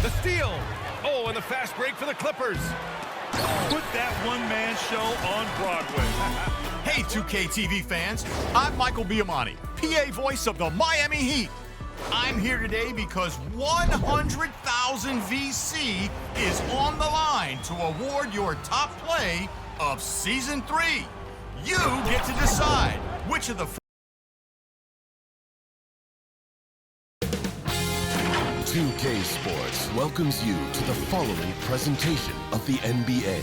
The steal. Oh, and the fast break for the Clippers. Put that one-man show on Broadway. Hey, 2K TV fans. I'm Michael Biamani, PA voice of the Miami Heat. I'm here today because 100,000 VC is on the line to award your top play of Season 3. You get to decide which of the 2K Sports welcomes you to the following presentation of the NBA.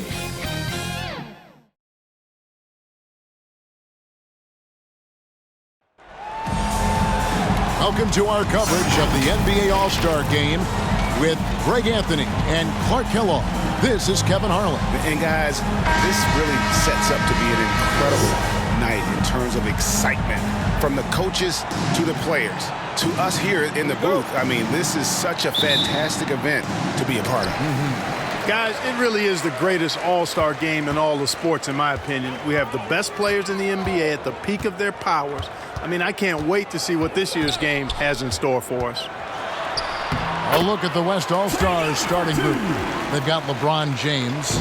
Welcome to our coverage of the NBA All-Star Game with Greg Anthony and Clark Kellogg. This is Kevin Harlan. And guys, this really sets up to be an incredible night in terms of excitement from the coaches to the players to us here in the booth. I mean, this is such a fantastic event to be a part of. Guys, it really is the greatest all-star game in all the sports, in my opinion. We have the best players in the NBA at the peak of their powers. I mean, I can't wait to see what this year's game has in store for us. A look at the West All-Stars starting group. They've got LeBron James.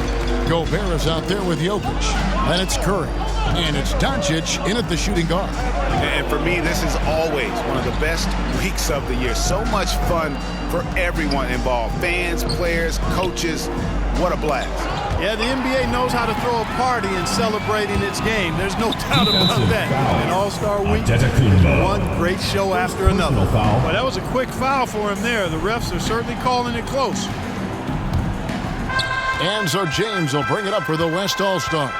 Gobert is out there with Jokic. Then it's Curry. And it's Doncic in at the shooting guard. And for me, this is always one of the best weeks of the year. So much fun for everyone involved. Fans, players, coaches. What a blast. Yeah, the NBA knows how to throw a party in celebrating its game. There's no doubt about that. An All-Star Week, one great show after another. Well, that was a quick foul for him there. The refs are certainly calling it close. And so James will bring it up for the West All-Stars.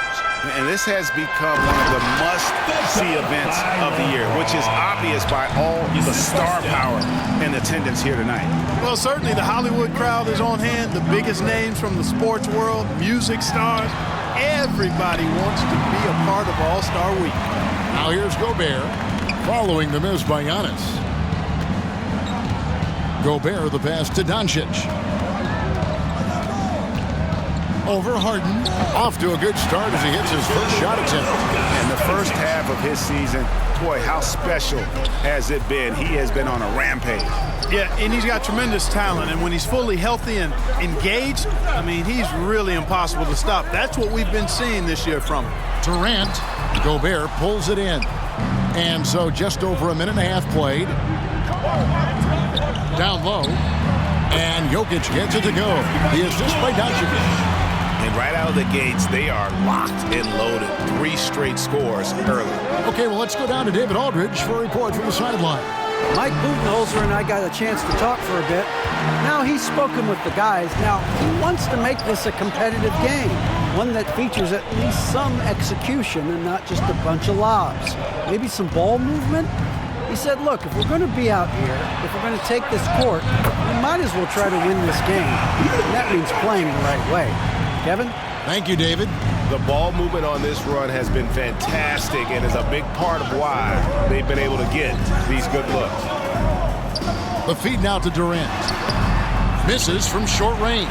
And this has become one of the must-see events of the year, which is obvious by all the star power in attendance here tonight. Well, certainly the Hollywood crowd is on hand, the biggest names from the sports world, music stars. Everybody wants to be a part of All-Star Week. Now here's Gobert, following the miss by Giannis. Gobert the pass to Doncic. Over Harden, off to a good start as he hits his first shot attempt. And the first half of his season, boy, how special has it been? He has been on a rampage. Yeah, and he's got tremendous talent, and when he's fully healthy and engaged, I mean, he's really impossible to stop. That's what we've been seeing this year from him. Durant, Gobert pulls it in. And so just over a minute and a half played. Down low, and Jokic gets it to go. The assist by Doncic. And right out of the gates, they are locked and loaded. 3 straight scores early. Okay, well, let's go down to David Aldridge for a report from the sideline. Mike Budenholzer and I got a chance to talk for a bit. Now he's spoken with the guys. Now he wants to make this a competitive game, one that features at least some execution and not just a bunch of lobs. Maybe some ball movement. He said, look, if we're going to be out here, if we're going to take this court, we might as well try to win this game. And that means playing the right way. Kevin? Thank you, David. The ball movement on this run has been fantastic and is a big part of why they've been able to get these good looks. The feed now to Durant. Misses from short range.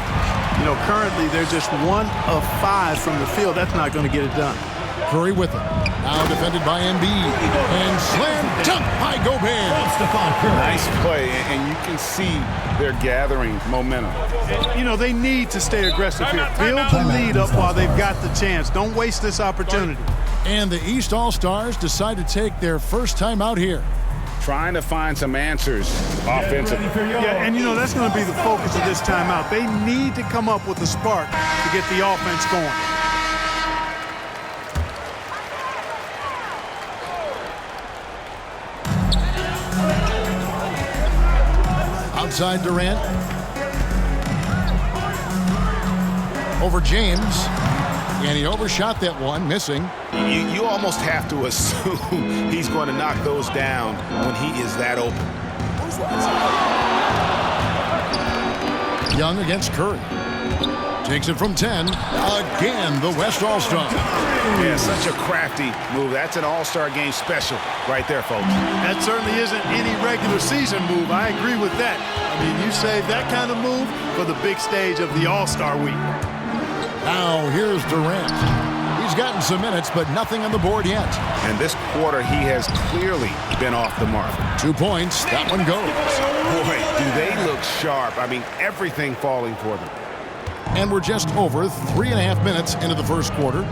You know, currently they're just 1 of 5 from the field. That's not going to get it done. Curry with him. Now defended by Embiid. And slam dunk by Gobert. Nice play, and you can see they're gathering momentum. You know, they need to stay aggressive here. Build the lead up while they've got the chance. Don't waste this opportunity. And the East All-Stars decide to take their first time out here. Trying to find some answers offensively. Yeah, and you know, that's going to be the focus of this timeout. They need to come up with a spark to get the offense going. Outside Durant. Over James. And he overshot that one, missing. You almost have to assume he's going to knock those down when he is that open. Young against Curry. Takes it from 10. Again, the West All-Star. Yeah, such a crafty move. That's an All-Star game special right there, folks. That certainly isn't any regular season move. I agree with that. I mean, you save that kind of move for the big stage of the All-Star week. Now here's Durant. He's gotten some minutes, but nothing on the board yet. And this quarter, he has clearly been off the mark. 2 points. That one goes. Boy, do they look sharp. I mean, everything falling for them. And we're just over 3.5 minutes into the first quarter.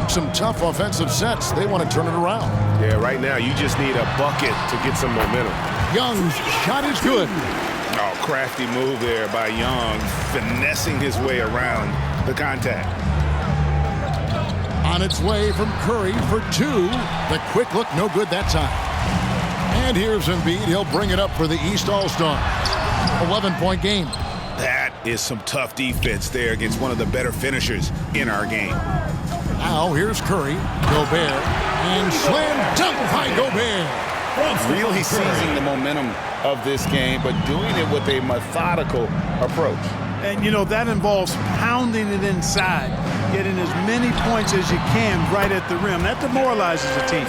Some tough offensive sets. They want to turn it around. Yeah, right now you just need a bucket to get some momentum. Young's shot is good. Oh, crafty move there by Young, finessing his way around the contact. On its way from Curry for two. The quick look, no good that time. And here's Embiid. He'll bring it up for the East All-Stars. 11-point game. That is some tough defense there against one of the better finishers in our game. Now here's Curry. Gobert. And slam dunk by Gobert. Really seizing the momentum of this game, but doing it with a methodical approach. And, you know, that involves pounding it inside, getting as many points as you can right at the rim. That demoralizes a team.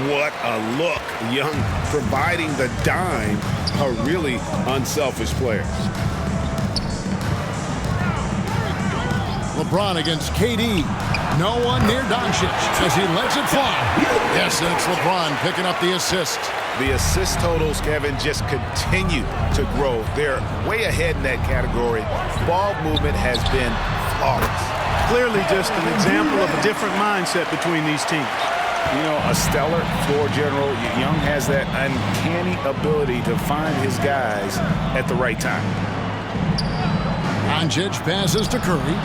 What a look. Young providing the dime, a really unselfish player. LeBron against KD. No one near Doncic as he lets it fly. Yes, and it's LeBron picking up the assist. The assist totals, Kevin, just continue to grow. They're way ahead in that category. Ball movement has been flawless. Clearly just an example of a different mindset between these teams. You know, a stellar floor general. Young has that uncanny ability to find his guys at the right time. Doncic passes to Curry.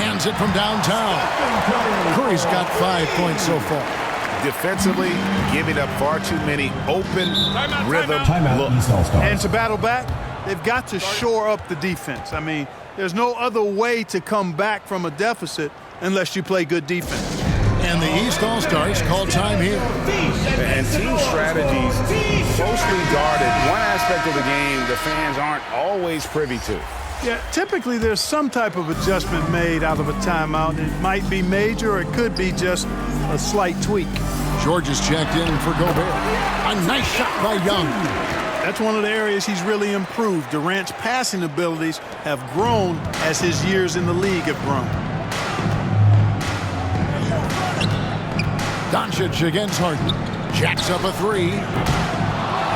Hands it from downtown. Curry's got 5 points so far. Defensively, giving up far too many open rhythm looks. And to battle back, they've got to shore up the defense. I mean, there's no other way to come back from a deficit unless you play good defense. And the East All-Stars call time here. And team strategies closely guarded. One aspect of the game the fans aren't always privy to. Yeah, typically there's some type of adjustment made out of a timeout. It might be major or it could be just a slight tweak. George is checked in for Gobert. A nice shot by Young. That's one of the areas he's really improved. Durant's passing abilities have grown as his years in the league have grown. Doncic against Harden. Jacks up a three.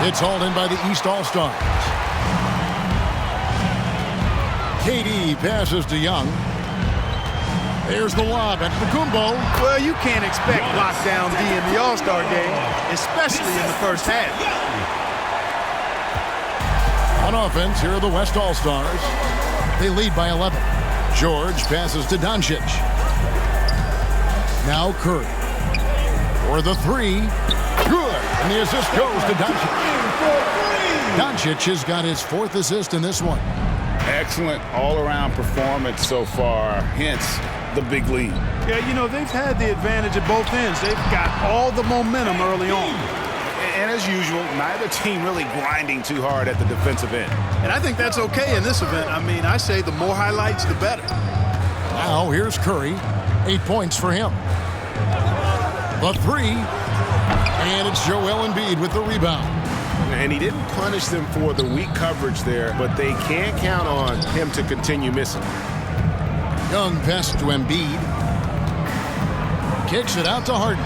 It's hauled in by the East All-Stars. KD passes to Young. There's the lob at Kumbo. Well, you can't expect lockdown D in the All-Star game, especially in the first half. On offense, here are the West All-Stars. They lead by 11. George passes to Doncic. Now Curry. For the three. Good. And the assist goes to Doncic. Doncic has got his 4th assist in this one. Excellent all-around performance so far, hence the big lead. Yeah, you know, they've had the advantage at both ends. They've got all the momentum early on. And as usual, neither team really grinding too hard at the defensive end. And I think that's okay in this event. I mean, I say the more highlights, the better. Now here's Curry. 8 points for him. The three. And it's Joel Embiid with the rebound. And he didn't punish them for the weak coverage there, but they can't count on him to continue missing. Young pass to Embiid. Kicks it out to Harden.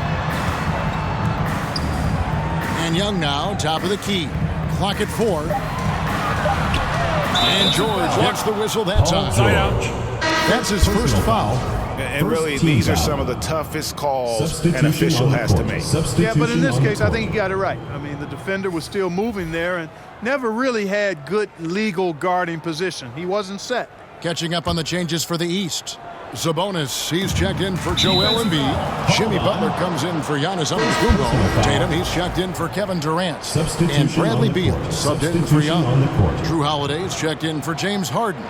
And Young now, top of the key. Clock at 4. And George gets the whistle that time. That's his first foul. And really, these are some of the toughest calls an official has to make. Yeah, but in this case, I think he got it right. I mean, the defender was still moving there and never really had good legal guarding position. He wasn't set. Catching up on the changes for the East. Sabonis, he's checked in for Joel Embiid. Jimmy Butler comes in for Giannis Antetokounmpo. Tatum, he's checked in for Kevin Durant. And Bradley Beal subbed in for Young. Drew Holiday's checked in for James Harden.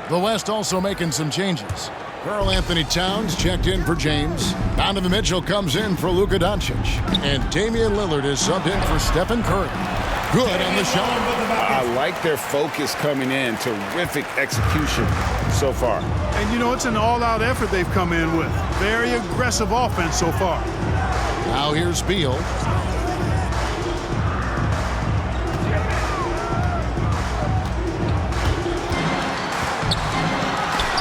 The West also making some changes. Karl Anthony Towns checked in for James. Donovan Mitchell comes in for Luka Doncic. And Damian Lillard is subbed in for Stephen Curry. Good on the shot. I like their focus coming in. Terrific execution so far. And, you know, it's an all-out effort they've come in with. Very aggressive offense so far. Now here's Beal.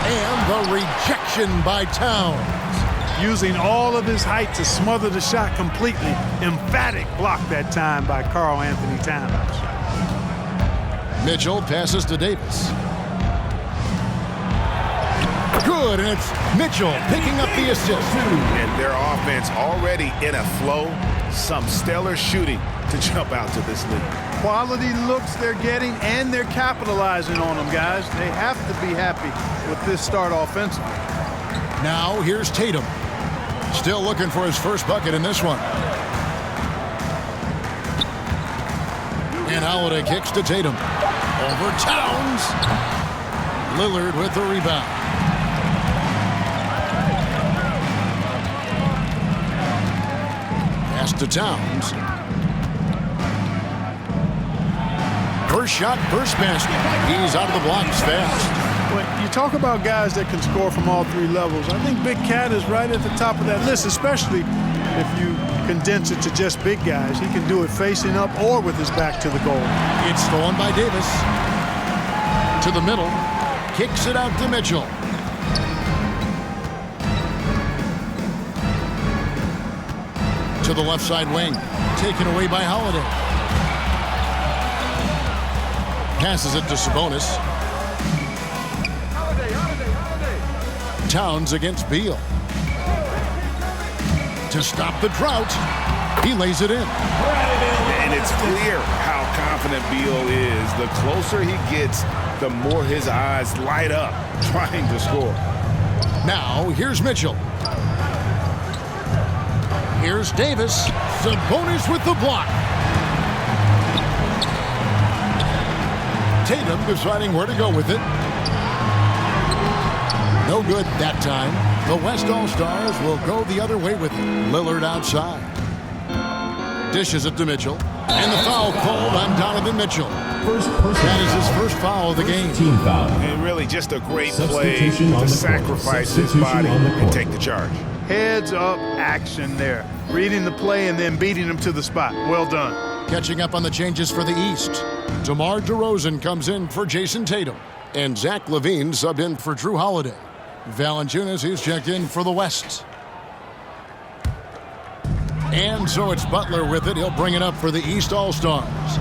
And the rejection by Towns. Using all of his height to smother the shot completely. Emphatic block that time by Karl Anthony Towns. Mitchell passes to Davis. Good, and it's Mitchell picking up the assist. And their offense already in a flow. Some stellar shooting to jump out to this lead. Quality looks they're getting, and they're capitalizing on them, guys. They have to be happy with this start offensively. Now here's Tatum. Still looking for his first bucket in this one. And Holiday kicks to Tatum. Over Towns. Lillard with the rebound. Pass to Towns. First shot, first basket. He's out of the blocks fast. When you talk about guys that can score from all three levels, I think Big Cat is right at the top of that list, especially if you condense it to just big guys. He can do it facing up or with his back to the goal. It's stolen by Davis. To the middle. Kicks it out to Mitchell. To the left side wing. Taken away by Holiday. Passes it to Sabonis. Towns against Beal. To stop the drought, he lays it in. And it's clear how confident Beal is. The closer he gets, the more his eyes light up trying to score. Now, here's Mitchell. Here's Davis. Sabonis with the block. Tatum deciding where to go with it. No good that time. The West All-Stars will go the other way with it. Lillard outside. Dishes it to Mitchell. And the foul called on Donovan Mitchell. That is his first foul of the game. Team foul. And really just a great play to sacrifice his body and take the charge. Heads up action there. Reading the play and then beating him to the spot. Well done. Catching up on the changes for the East. DeMar DeRozan comes in for Jason Tatum. And Zach LaVine subbed in for Drew Holiday. Valanciunas, he's checked in for the West. And so it's Butler with it. He'll bring it up for the East All-Stars.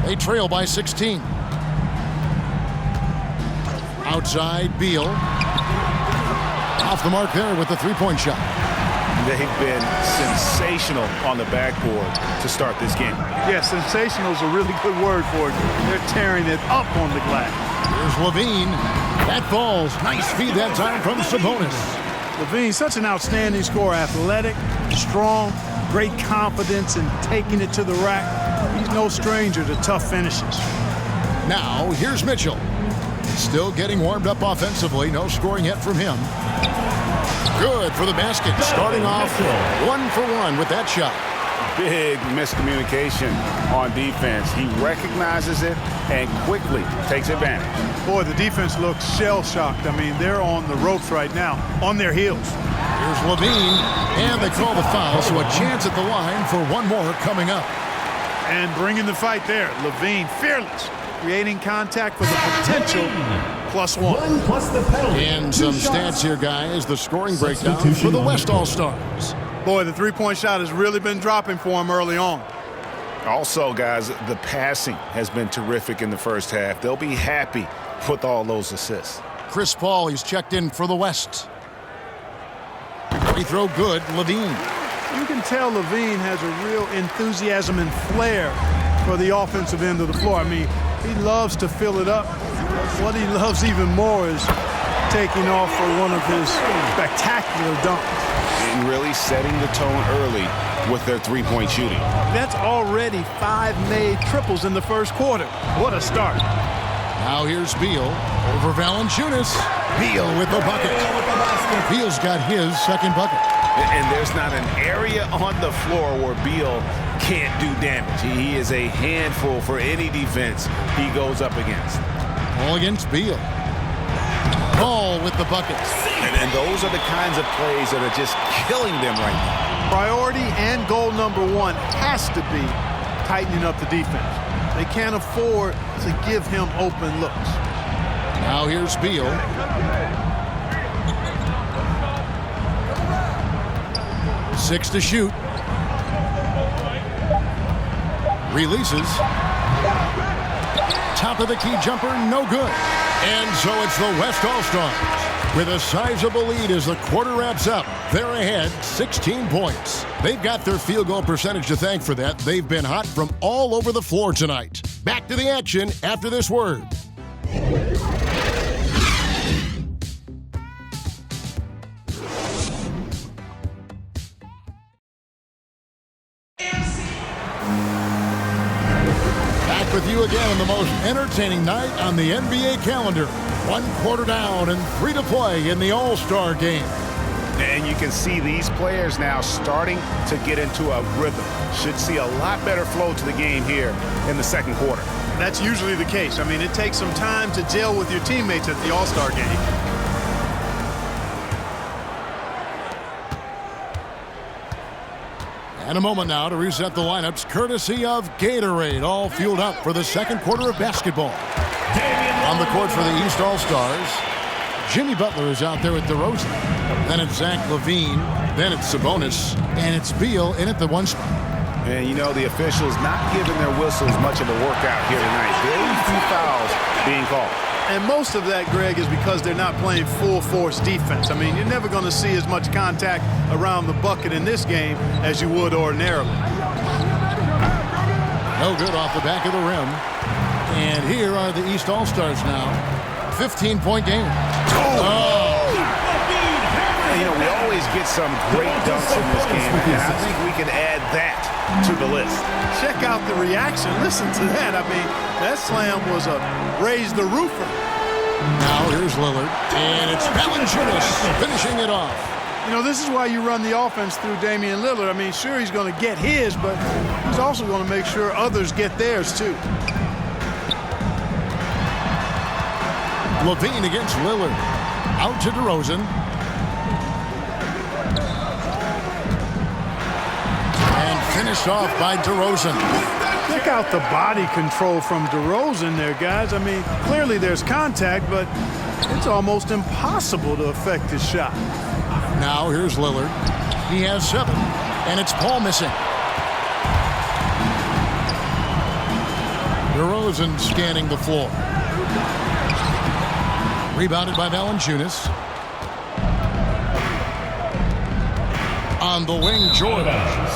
They trail by 16. Outside, Beal. Off the mark there with the three-point shot. They've been sensational on the backboard to start this game. Yeah, sensational is a really good word for it. They're tearing it up on the glass. Here's LaVine. That falls. Nice feed that time from Sabonis. LaVine, such an outstanding scorer. Athletic, strong, great confidence in taking it to the rack. He's no stranger to tough finishes. Now, here's Mitchell. Still getting warmed up offensively. No scoring yet from him. Good for the basket. Starting off 1-for-1 with that shot. Big miscommunication on defense. He recognizes it and quickly takes advantage. Boy, the defense looks shell-shocked. I mean, they're on the ropes right now, on their heels. Here's LaVine, and they call the foul, so a chance at the line for one more coming up. And bringing the fight there. LaVine, fearless, creating contact with a potential +1. Plus the penalty. And some stats here, guys. The scoring breakdown for the West All-Stars. Boy, the three-point shot has really been dropping for him early on. Also, guys, the passing has been terrific in the first half. They'll be happy with all those assists. Chris Paul, he's checked in for the West. Free throw good, LaVine. You can tell LaVine has a real enthusiasm and flair for the offensive end of the floor. I mean, he loves to fill it up. What he loves even more is taking off for one of his spectacular dunks. And really setting the tone early with their three-point shooting. That's already 5 made triples in the first quarter. What a start. Now here's Beal over Valanciunas. Beal with the bucket. Beal's got his second bucket. And there's not an area on the floor where Beal can't do damage. He is a handful for any defense he goes up against. Ball against Beal. Ball with the buckets. And those are the kinds of plays that are just killing them right now. Priority and goal number 1 has to be tightening up the defense. They can't afford to give him open looks. Now here's Beal. Six to shoot. Releases. top of the key jumper, no good. And so it's the West All-Stars with a sizable lead as the quarter wraps up. They're ahead 16 points. They've got their field goal percentage to thank for that. They've been hot from all over the floor tonight. Back to the action after this word. With you again on the most entertaining night on the NBA calendar. 1 quarter down and 3 to play in the All-Star game. And you can see these players now starting to get into a rhythm. Should see a lot better flow to the game here in the second quarter. That's usually the case. I mean, it takes some time to gel with your teammates at the All-Star game. And a moment now to reset the lineups, courtesy of Gatorade, all fueled up for the second quarter of basketball. On the court for the East All-Stars, Jimmy Butler is out there with DeRozan. Then it's Zach LaVine, then it's Sabonis, and it's Beal in at the 1 spot. And you know, the officials not giving their whistles much of a workout here tonight. Very few fouls being called. And most of that, Greg, is because they're not playing full-force defense. I mean, you're never going to see as much contact around the bucket in this game as you would ordinarily. No good off the back of the rim. And here are the East All-Stars now. 15-point game. You know, we always get some great dunks in this game, and I think we can add that to the list. Check out the reaction. Listen to that. I mean, that slam was a raise the roofer. Now here's Lillard, and it's Valanciunas finishing it off. You know, this is why you run the offense through Damian Lillard. I mean, sure, he's going to get his, but he's also going to make sure others get theirs, too. LaVine against Lillard. Out to DeRozan. And finished off by DeRozan. Check out the body control from DeRozan there, guys. I mean, clearly there's contact, but it's almost impossible to affect his shot. Now here's Lillard. He has 7, and it's Paul missing. DeRozan scanning the floor. Rebounded by Valanciunas. On the wing, Jordan.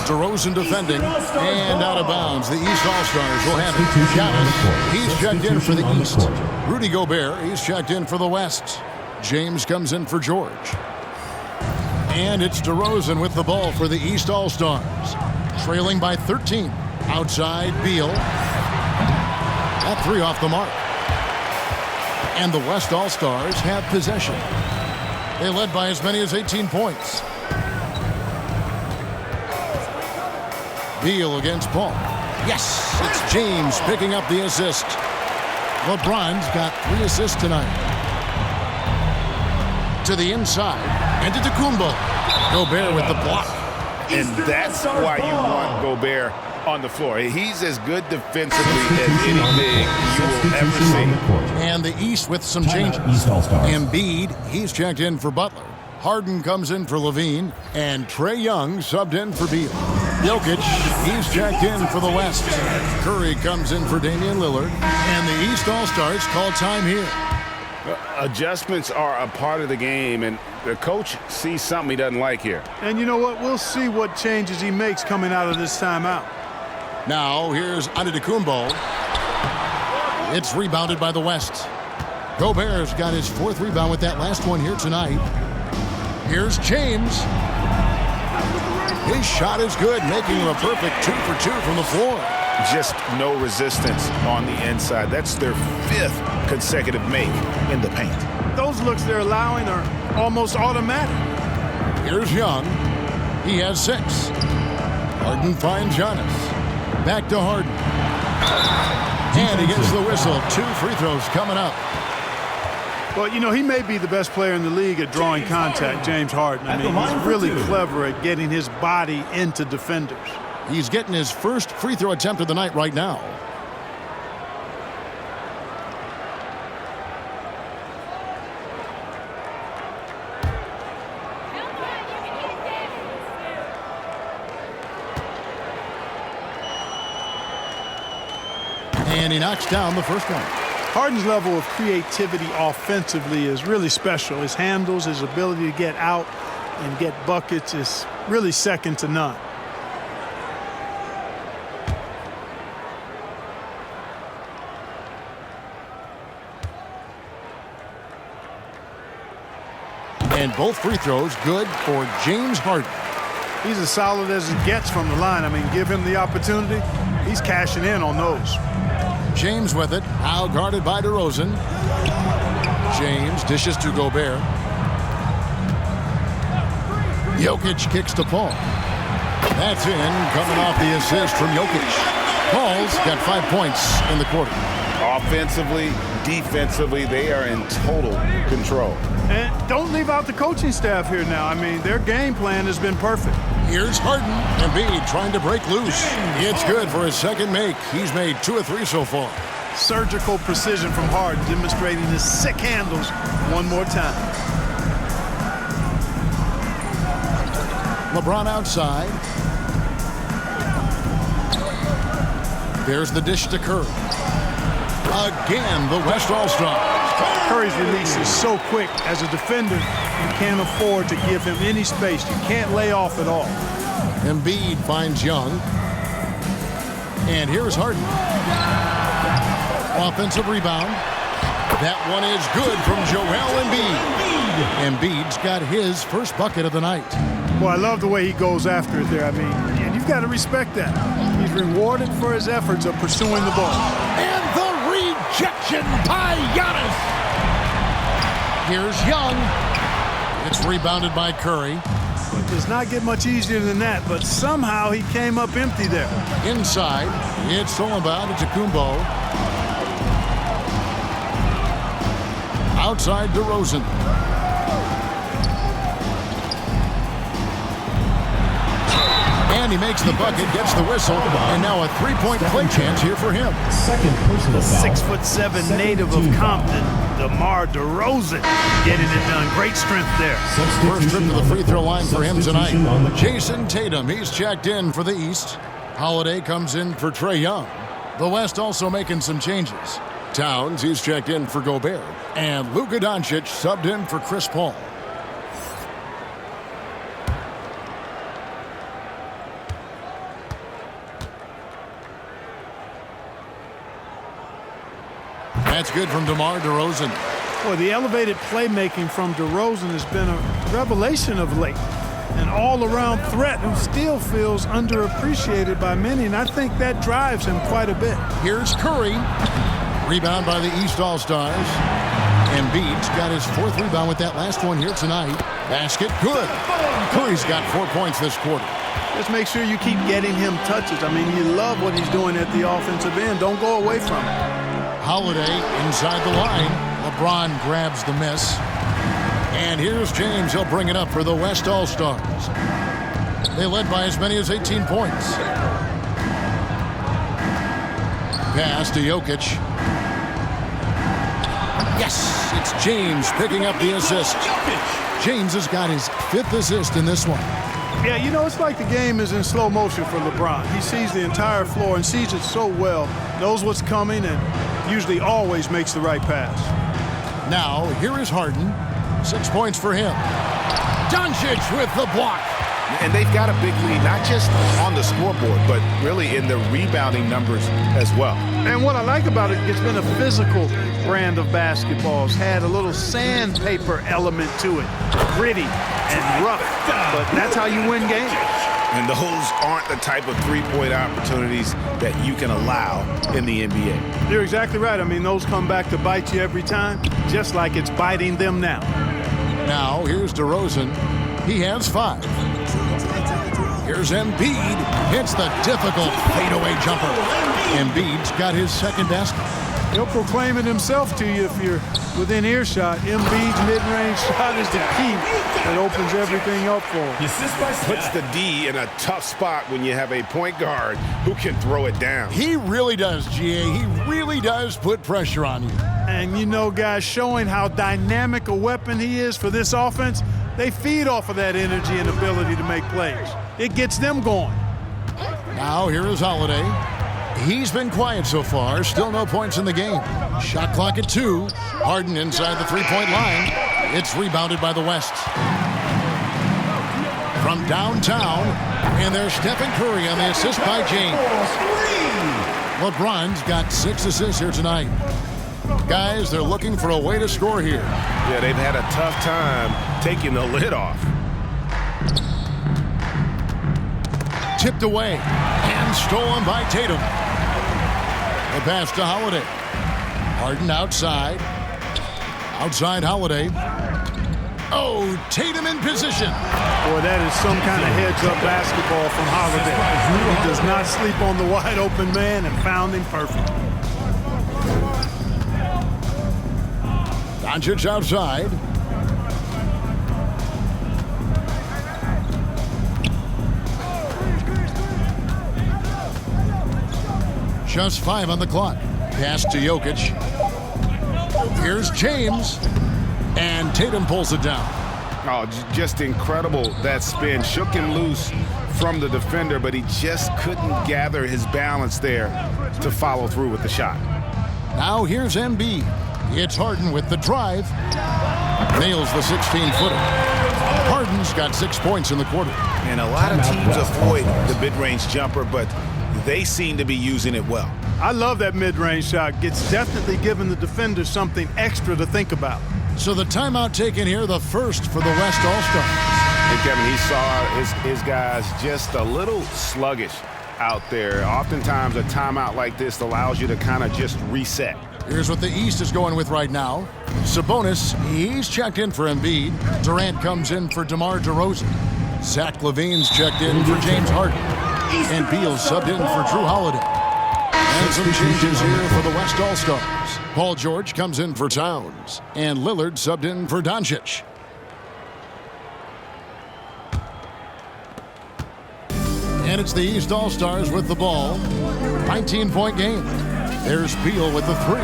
DeRozan defending, and out of bounds. The East All-Stars will have it. Giannis, he's checked in for the East. Rudy Gobert, he's checked in for the West. James comes in for George. And it's DeRozan with the ball for the East All-Stars. Trailing by 13. Outside, Beal. That 3 off the mark. And the West All-Stars have possession. They led by as many as 18 points. Beal against Paul. Yes, it's James picking up the assist. LeBron's got 3 assists tonight. To the inside, and to Kumbo. Gobert with the block. And that's why you want Gobert on the floor. He's as good defensively as any big you will ever see. And the East with some changes. Embiid, he's checked in for Butler. Harden comes in for LaVine, and Trae Young subbed in for Beal. Jokic, he's checked in for the West. Curry comes in for Damian Lillard, and the East All-Stars call time here. Adjustments are a part of the game, and the coach sees something he doesn't like here. And you know what? We'll see what changes he makes coming out of this timeout. Now, here's Antetokounmpo. It's rebounded by the West. Gobert's got his 4th rebound with that last one here tonight. Here's James. His shot is good, making him a perfect 2 for 2 from the floor. Just no resistance on the inside. That's their 5th consecutive make in the paint. Those looks they're allowing are almost automatic. Here's Young. He has 6. Harden finds Giannis. Back to Harden. And he gets the whistle. 2 free throws coming up. Well, you know, he may be the best player in the league at drawing contact, James Harden. I mean, he's really clever at getting his body into defenders. He's getting his first free throw attempt of the night right now. And he knocks down the first one. Harden's level of creativity offensively is really special. His handles, his ability to get out and get buckets is really second to none. And both free throws good for James Harden. He's as solid as it gets from the line. I mean, give him the opportunity, he's cashing in on those. James with it, now guarded by DeRozan. James dishes to Gobert. Jokic kicks to Paul. That's in, coming off the assist from Jokic. Paul's got 5 points in the quarter. Offensively, defensively, they are in total control. And don't leave out the coaching staff here now. I mean, their game plan has been perfect. Here's Harden. Embiid trying to break loose. It's good for his second make. He's made 2 of 3 so far. Surgical precision from Harden, demonstrating his sick handles one more time. LeBron outside. There's the dish to Curry. Again, the West All-Star. Curry's release is so quick. As a defender, you can't afford to give him any space. You can't lay off at all. Embiid finds Young. And here's Harden. Offensive rebound. That one is good from Joel Embiid. Embiid's got his first bucket of the night. Well, I love the way he goes after it there. I mean, and you've got to respect that. He's rewarded for his efforts of pursuing the ball. And the rejection by Giannis. Here's Young. It's rebounded by Curry. It does not get much easier than that, but somehow he came up empty there. Inside, it's stolen by Antetokounmpo. Outside DeRozan. And he makes the bucket, gets the whistle, and now a three-point play chance here for him. Second personal foul. 6'7" native of Compton, DeMar DeRozan, getting it done. Great strength there. First trip to the free throw line for him tonight. Jason Tatum, he's checked in for the East. Holiday comes in for Trae Young. The West also making some changes. Towns, he's checked in for Gobert. And Luka Doncic subbed in for Chris Paul. That's good from DeMar DeRozan. Boy, the elevated playmaking from DeRozan has been a revelation of late. An all-around threat who still feels underappreciated by many, and I think that drives him quite a bit. Here's Curry. Rebound by the East All-Stars. Embiid's got his 4th rebound with that last one here tonight. Basket good. Curry's got 4 points this quarter. Just make sure you keep getting him touches. I mean, you love what he's doing at the offensive end. Don't go away from it. Holiday inside the line. LeBron grabs the miss. And here's James. He'll bring it up for the West All-Stars. They led by as many as 18 points. Pass to Jokic. Yes, it's James picking up the assist. James has got his 5th assist in this one. Yeah, you know, it's like the game is in slow motion for LeBron. He sees the entire floor and sees it so well, knows what's coming, and usually always makes the right pass. Now, here is Harden. 6 points for him. Doncic with the block. And they've got a big lead, not just on the scoreboard, but really in the rebounding numbers as well. And what I like about it, it's been a physical brand of basketball. It's had a little sandpaper element to it. Gritty and rough, but that's how you win games. And those aren't the type of three-point opportunities that you can allow in the NBA. You're exactly right. I mean, those come back to bite you every time, just like it's biting them now. Now, here's DeRozan. He has 5. Here's Embiid. Hits the difficult fadeaway jumper. Embiid's got his 2nd basket. He'll proclaim it himself to you if you're within earshot. Embiid's mid-range shot is the key that opens everything up for him. Puts the D in a tough spot when you have a point guard who can throw it down. He really does, GA. He really does put pressure on you. And you know, guys, showing how dynamic a weapon he is for this offense, they feed off of that energy and ability to make plays. It gets them going. Now here is Holiday. He's been quiet so far. Still no points in the game. Shot clock at 2. Harden inside the three-point line. It's rebounded by the West. From downtown, and there's Stephen Curry on the assist by James. LeBron's got 6 assists here tonight. Guys, they're looking for a way to score here. Yeah, they've had a tough time taking the lid off. Tipped away and stolen by Tatum. The pass to Holiday. Harden outside. Outside Holiday. Oh, Tatum in position. Boy, that is some kind of heads-up basketball from Holiday. He does not sleep on the wide-open man and found him perfect. Doncic outside. Just 5 on the clock. Pass to Jokic. Here's James. And Tatum pulls it down. Oh, just incredible. That spin shook him loose from the defender, but he just couldn't gather his balance there to follow through with the shot. Now here's Embiid. It's Harden with the drive. Nails the 16-footer. Harden's got 6 points in the quarter. And a lot of teams avoid the mid-range jumper, but they seem to be using it well. I love that mid-range shot. Gets definitely giving the defender something extra to think about. So the timeout taken here, the first for the West All-Stars. And Kevin, he saw his guys just a little sluggish out there. Oftentimes a timeout like this allows you to kind of just reset. Here's what the East is going with right now. Sabonis, he's checked in for Embiid. Durant comes in for DeMar DeRozan. Zach LaVine's checked in for James Harden. And Beal's subbed in for Drew Holiday. And some changes here for the West All-Stars. Paul George comes in for Towns. And Lillard subbed in for Doncic. And it's the East All-Stars with the ball. 19-point game. There's Beal with the 3.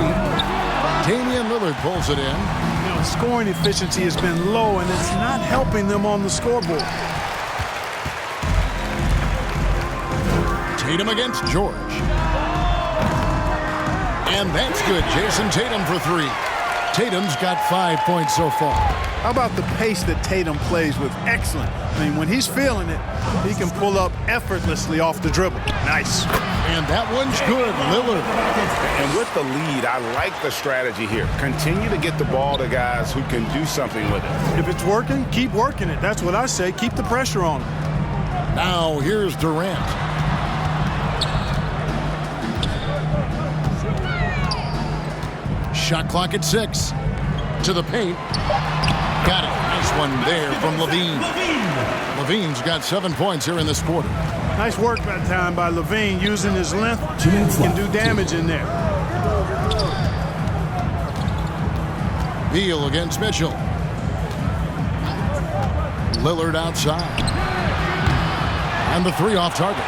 Damian Lillard pulls it in. You know, scoring efficiency has been low, and it's not helping them on the scoreboard. Tatum against George. And that's good. Jason Tatum for 3. Tatum's got 5 points so far. How about the pace that Tatum plays with? Excellent. I mean, when he's feeling it, he can pull up effortlessly off the dribble. Nice. And that one's good, Lillard. And with the lead, I like the strategy here. Continue to get the ball to guys who can do something with it. If it's working, keep working it. That's what I say. Keep the pressure on him. Now here's Durant. Shot clock at 6. To the paint. Got it. Nice one there from LaVine. LaVine's got 7 points here in this quarter. Nice work that time by LaVine using his length. He can do damage in there. Beal against Mitchell. Lillard outside. And the 3 off target.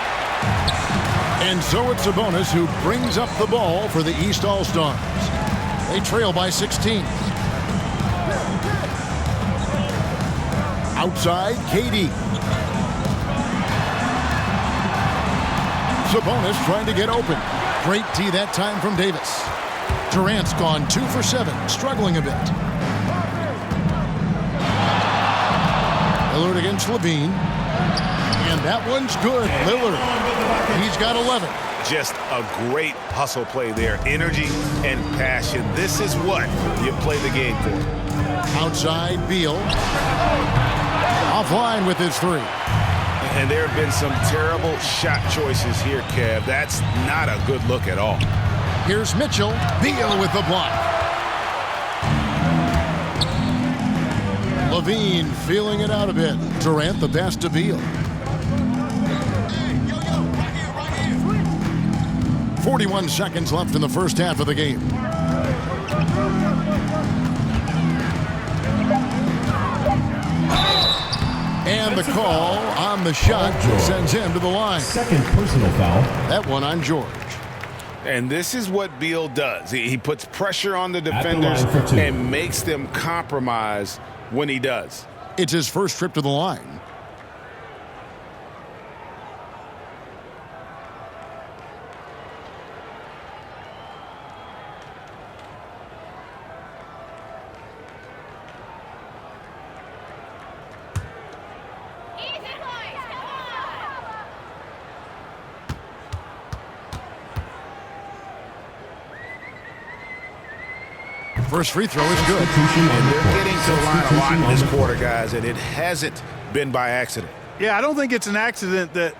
And so it's Sabonis who brings up the ball for the East All-Stars. They trail by 16. Outside, KD. Sabonis trying to get open. Great D that time from Davis. Durant's gone 2 for 7, struggling a bit. Lillard against LaVine. And that one's good. Lillard. He's got 11. Just a great hustle play there. Energy and passion. This is what you play the game for. Outside, Beal. Offline with his 3. And there have been some terrible shot choices here, Kev. That's not a good look at all. Here's Mitchell. Beal with the block. LaVine feeling it out a bit. Durant the pass to Beal. 41 seconds left in the first half of the game. And the call on the shot sends him to the line. Second personal foul. That one on George. And this is what Beal does. He puts pressure on the defenders and makes them compromise when he does. It's his first trip to the line. First free throw is good. And they're getting to the line a lot in this quarter, guys, and it hasn't been by accident. Yeah, I don't think it's an accident that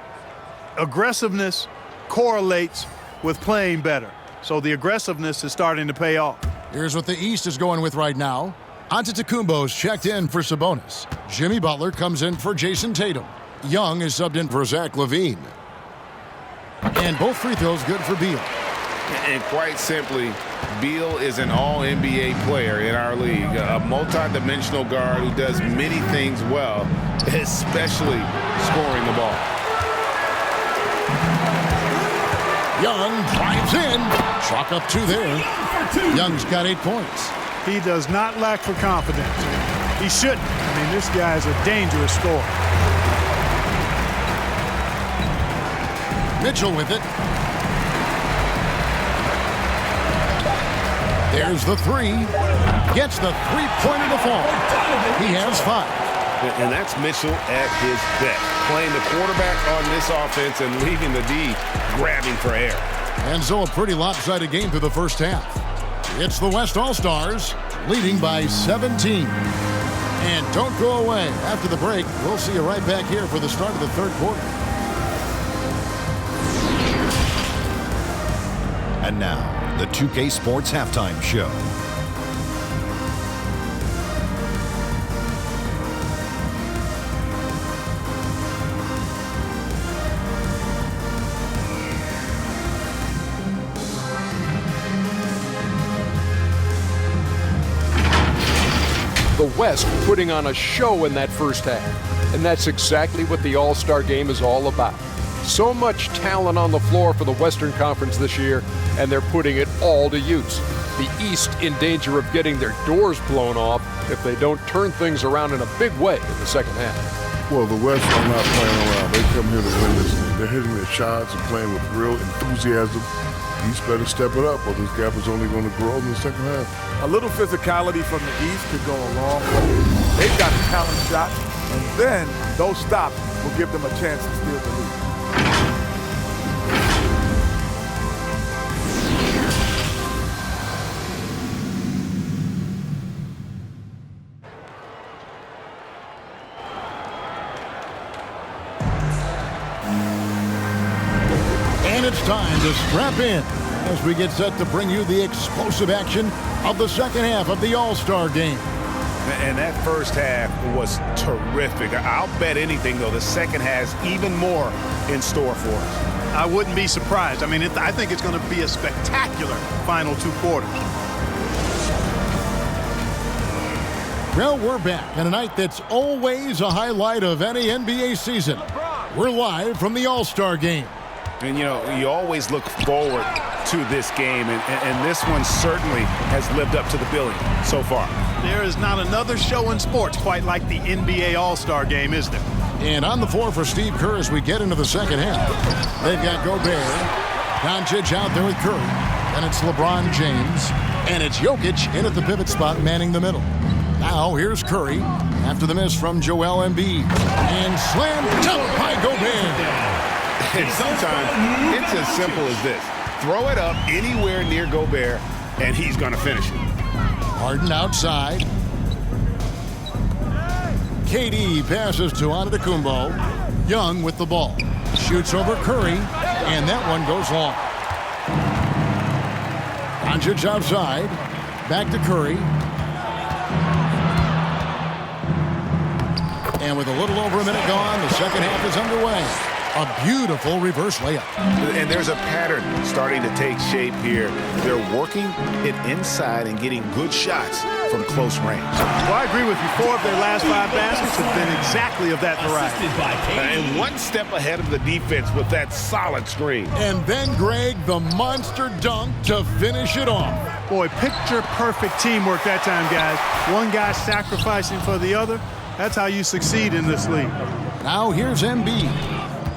aggressiveness correlates with playing better. So the aggressiveness is starting to pay off. Here's what the East is going with right now. Antetokounmpo's checked in for Sabonis. Jimmy Butler comes in for Jason Tatum. Young is subbed in for Zach LaVine. And both free throws good for Beal. And quite simply, Beal is an all-NBA player in our league, a multi-dimensional guard who does many things well, especially scoring the ball. Young drives in. Chalk up 2 there. Young's got 8 points. He does not lack for confidence. He shouldn't. I mean, this guy's a dangerous scorer. Mitchell with it. There's the 3. Gets the three-pointer to fall. He has 5. And that's Mitchell at his best, playing the quarterback on this offense and leaving the D grabbing for air. And so a pretty lopsided game through the first half. It's the West All-Stars leading by 17. And don't go away. After the break, we'll see you right back here for the start of the third quarter. And now, the 2K Sports Halftime Show. The West putting on a show in that first half. And that's exactly what the All-Star game is all about. So much talent on the floor for the Western Conference this year, and they're putting it all to use. The East in danger of getting their doors blown off if they don't turn things around in a big way in the second half. Well, the West are not playing around. They come here to win this thing. They're hitting their shots and playing with real enthusiasm. East better step it up, or this gap is only going to grow in the second half. A little physicality from the East could go a long way. They've got the talent shots, and then those stops will give them a chance to steal the lead. And it's time to strap in as we get set to bring you the explosive action of the second half of the All-Star game. And that first half was terrific. I'll bet anything, though, the second has even more in store for us. I wouldn't be surprised. I mean, I think it's going to be a spectacular final 2 quarters. Well, we're back on a night that's always a highlight of any NBA season. We're live from the All-Star game. And, you know, you always look forward to this game, and this one certainly has lived up to the billing so far. There is not another show in sports quite like the NBA All-Star game, is there? And on the floor for Steve Kerr as we get into the second half. They've got Gobert, Doncic out there with Curry, and it's LeBron James, and it's Jokic in at the pivot spot manning the middle. Now here's Curry after the miss from Joel Embiid, and slam dunk by Gobert. And sometimes it's as simple as this. Throw it up anywhere near Gobert, and he's going to finish it. Harden outside. KD passes to Antetokounmpo. Young with the ball. Shoots over Curry, and that one goes long. Doncic outside. Back to Curry. And with a little over a minute gone, the second half is underway. A beautiful reverse layup. And there's a pattern starting to take shape here. They're working it inside and getting good shots from close range. Well, I agree with you. 4 of their last 5 baskets have been exactly of that variety. And one step ahead of the defense with that solid screen. And then, Greg, the monster dunk to finish it off. Boy, picture-perfect teamwork that time, guys. One guy sacrificing for the other. That's how you succeed in this league. Now here's Embiid.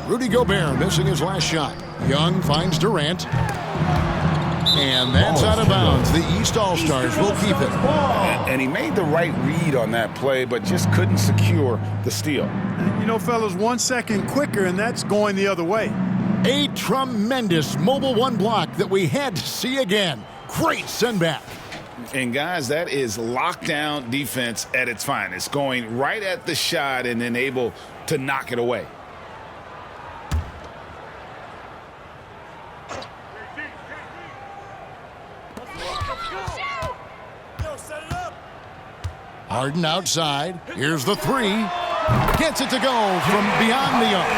Rudy Gobert missing his last shot. Young finds Durant. And that's out of bounds. The East All-Stars will keep it. And he made the right read on that play, but just couldn't secure the steal. You know, fellas, 1 second quicker, and that's going the other way. A tremendous Mobile One block that we had to see again. Great send back. And, guys, that is lockdown defense at its finest, going right at the shot and then able to knock it away. Harden outside. Here's the three. Gets it to go from beyond the arc.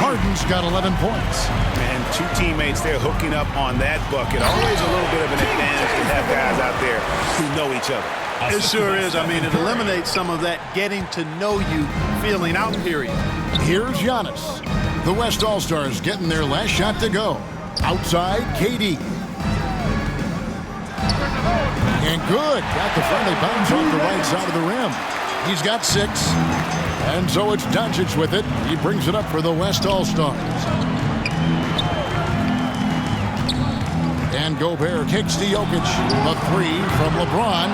Harden's got 11 points. And two teammates there hooking up on that bucket. Always a little bit of an advantage to have guys out there who know each other. It sure is. I mean, it eliminates some of that getting to know you feeling out period. Here's Giannis. The West All-Stars getting their last shot to go. Outside, KD. And good. Got the friendly bounce off the right side of the rim. He's got 6. And so it's Doncic with it. He brings it up for the West All-Stars. And Gobert kicks to Jokic. The 3 from LeBron.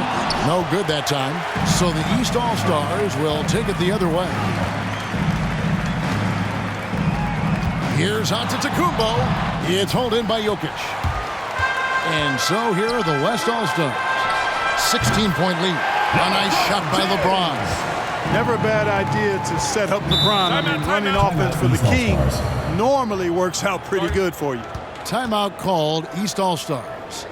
No good that time. So the East All-Stars will take it the other way. Here's Antetokounmpo. It's hauled in by Jokic. And so here are the West All-Stars. 16-point lead. A nice shot by LeBron. Never a bad idea to set up LeBron. I mean, running offense for the King normally works out pretty good for you. Timeout called, East All-Stars.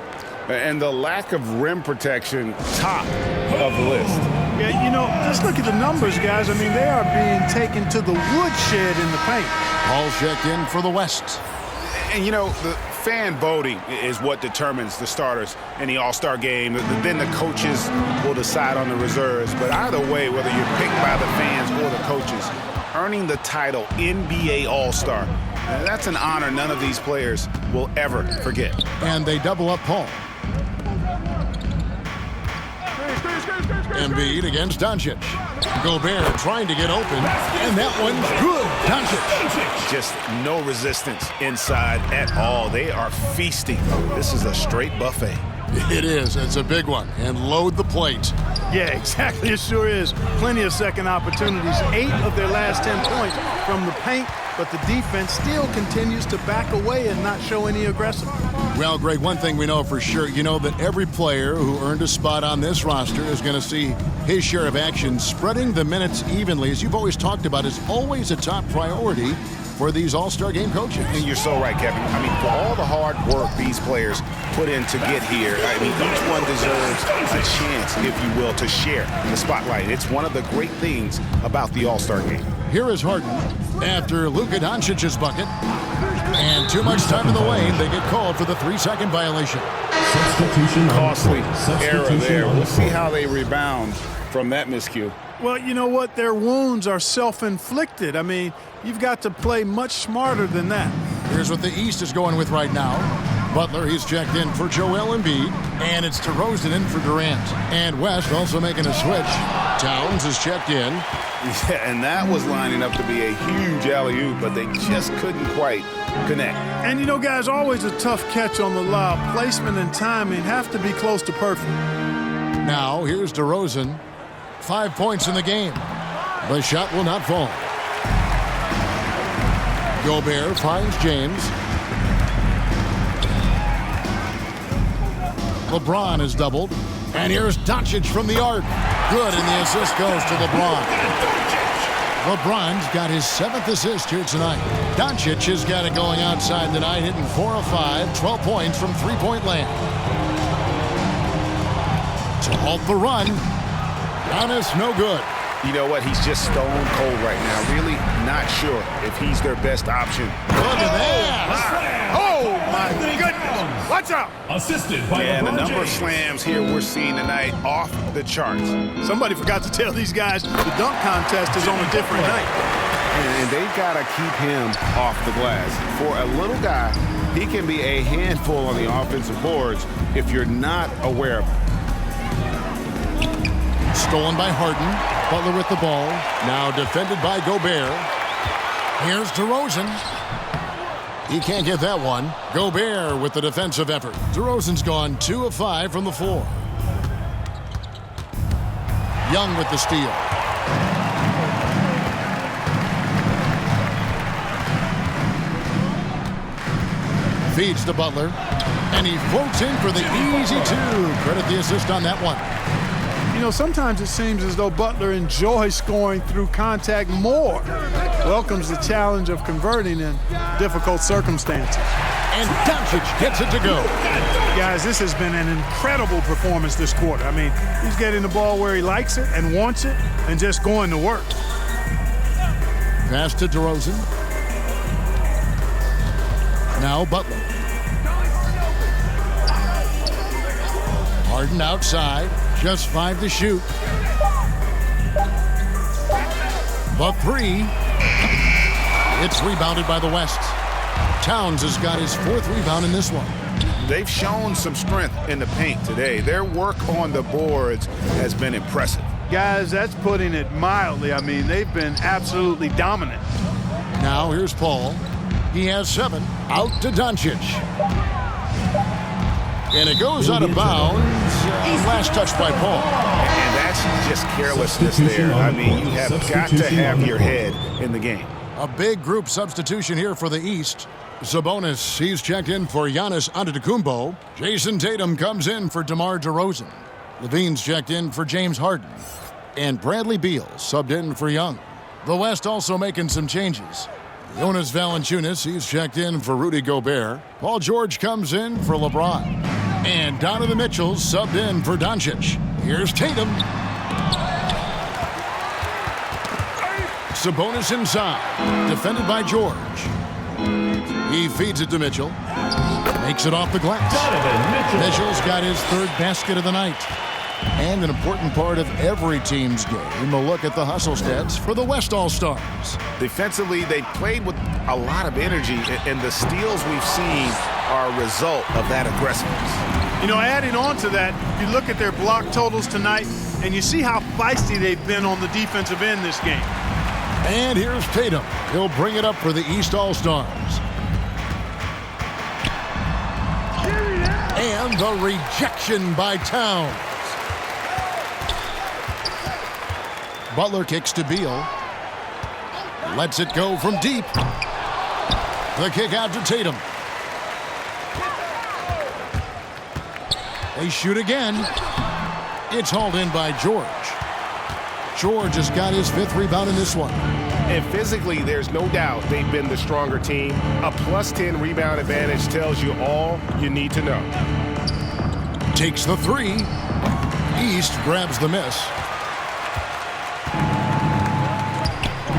And the lack of rim protection, top of the list. Yeah, you know, just look at the numbers, guys. I mean, they are being taken to the woodshed in the paint. All checked in for the West. And, you know, the fan voting is what determines the starters in the All-Star game. Then the coaches will decide on the reserves. But either way, whether you're picked by the fans or the coaches, earning the title NBA All-Star, that's an honor none of these players will ever forget. And they double up Paul. Embiid against Doncic. Gobert trying to get open, and that one's good. Doncic. Just no resistance inside at all. They are feasting. This is a straight buffet. It is. It's a big one. And load the plate. Yeah, exactly. It sure is. Plenty of second opportunities. 8 of their last 10 points from the paint, but the defense still continues to back away and not show any aggressiveness. Well, Greg, one thing we know for sure, you know that every player who earned a spot on this roster is going to see his share of action. Spreading the minutes evenly, as you've always talked about, is always a top priority for these All-Star game coaches. And you're so right, Kevin. I mean, for all the hard work these players put in to get here, I mean, each one deserves a chance, if you will, to share in the spotlight. It's one of the great things about the All-Star game. Here is Harden after Luka Doncic's bucket. And too much time in the lane. They get called for the 3-second violation. Substitution. Costly error there. We'll see how they rebound from that miscue. Well, you know what? Their wounds are self-inflicted. I mean, you've got to play much smarter than that. Here's what the East is going with right now. Butler, he's checked in for Joel Embiid. And it's DeRozan in for Durant. And West also making a switch. Towns is checked in. Yeah, and that was lining up to be a huge alley-oop, but they just couldn't quite connect. And, you know, guys, always a tough catch on the lob. Placement and timing have to be close to perfect. Now, here's DeRozan. 5 points in the game. The shot will not fall. Gobert finds James. LeBron is doubled. And here's Doncic from the arc. Good, and the assist goes to LeBron. LeBron's got his 7th assist here tonight. Doncic has got it going outside tonight, hitting 4 of 5, 12 points from three-point land. To halt the run. Giannis, no good. You know what? He's just stone cold right now. Really not sure if he's their best option. Look at that. Oh, my goodness. Watch out. Assisted by and the LeBron number of James. slams here we're seeing tonight off the charts. Somebody forgot to tell these guys the dunk contest is on a different night. And they've got to keep him off the glass. For a little guy, he can be a handful on the offensive boards if you're not aware of him. Stolen by Harden. Butler with the ball. Now defended by Gobert. Here's DeRozan. He can't get that one. Gobert with the defensive effort. DeRozan's gone 2 of 5 from the floor. Young with the steal. Feeds to Butler. And he floats in for the easy two. Credit the assist on that one. You know, sometimes it seems as though Butler enjoys scoring through contact more. Welcomes the challenge of converting in difficult circumstances. And Doncic gets it to go. Guys, this has been an incredible performance this quarter. I mean, he's getting the ball where he likes it and wants it and just going to work. Pass to DeRozan. Now Butler. Harden outside. Just 5 to shoot. The three. It's rebounded by the West. Towns has got his 4th rebound in this one. They've shown some strength in the paint today. Their work on the boards has been impressive. Guys, that's putting it mildly. I mean, they've been absolutely dominant. Now here's Paul. He has 7. Out to Doncic. And it goes out of bounds. Last touch by Paul. And that's just carelessness there. I mean, you have got to have your head in the game. A big group substitution here for the East. Sabonis, he's checked in for Giannis Antetokounmpo. Jason Tatum comes in for DeMar DeRozan. Levine's checked in for James Harden. And Bradley Beal subbed in for Young. The West also making some changes. Jonas Valanciunas, he's checked in for Rudy Gobert. Paul George comes in for LeBron. And Donovan Mitchell subbed in for Doncic. Here's Tatum. Sabonis inside. Defended by George. He feeds it to Mitchell. Makes it off the glass. Mitchell's got his 3rd basket of the night. And an important part of every team's game, a look at the hustle stats for the West All-Stars. Defensively, they played with a lot of energy, and the steals we've seen are a result of that aggressiveness. You know, adding on to that, you look at their block totals tonight, and you see how feisty they've been on the defensive end this game. And here's Tatum. He'll bring it up for the East All-Stars. And the rejection by Towns. Butler kicks to Beal. Lets it go from deep. The kick out to Tatum. They shoot again. It's hauled in by George. George has got his 5th rebound in this one. And physically, there's no doubt they've been the stronger team. A +10 rebound advantage tells you all you need to know. Takes the 3. East grabs the miss.